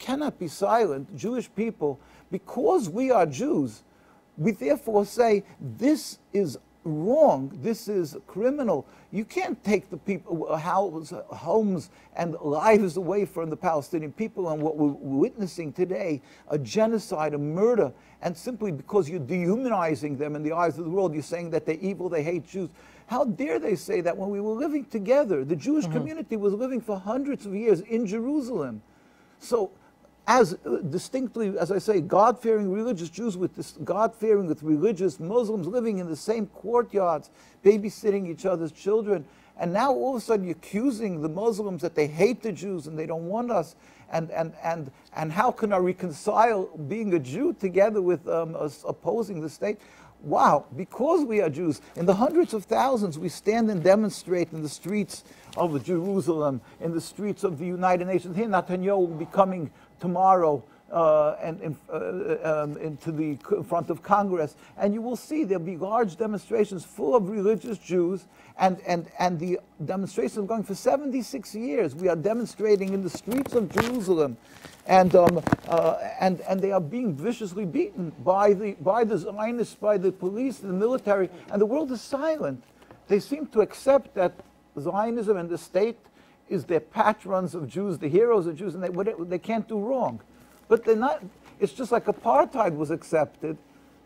cannot be silent, Jewish people, because we are Jews, we therefore say this is wrong, this is criminal. You can't take the people, homes and lives away from the Palestinian people, and what we're witnessing today, a genocide, a murder, and simply because you're dehumanizing them in the eyes of the world, you're saying that they're evil, they hate Jews. How dare they say that when we were living together? The Jewish community was living for hundreds of years in Jerusalem. So, as distinctly, as I say, God-fearing religious Jews with this God-fearing with religious Muslims living in the same courtyards, babysitting each other's children, and now all of a sudden you're accusing the Muslims that they hate the Jews and they don't want us, and how can I reconcile being a Jew together with us opposing the state? Wow, because we are Jews, in the hundreds of thousands we stand and demonstrate in the streets of Jerusalem, in the streets of the United Nations. Here Netanyahu will be coming tomorrow into the front of Congress, and you will see there'll be large demonstrations full of religious Jews, and the demonstrations are going for 76 years. We are demonstrating in the streets of Jerusalem, and they are being viciously beaten by the Zionists, by the police, the military, and the world is silent. They seem to accept that Zionism and the state is their patrons of Jews, the heroes of Jews, and they can't do wrong. But they're not. It's just like apartheid was accepted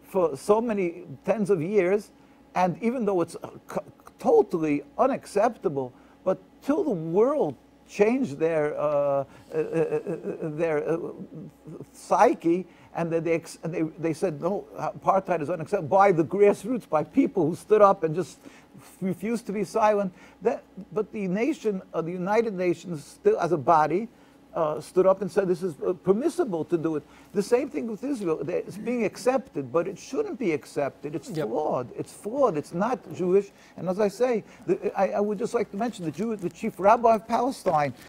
for so many tens of years, and even though it's totally unacceptable, but till the world changed their psyche, and they said no, apartheid is unacceptable by the grassroots, by people who stood up and just refused to be silent. But the nation, the United Nations, still as a body, stood up and said this is permissible to do it. The same thing with Israel. It's being accepted, but it shouldn't be accepted. It's flawed. It's flawed. It's not Jewish. And as I say, I would just like to mention the chief rabbi of Palestine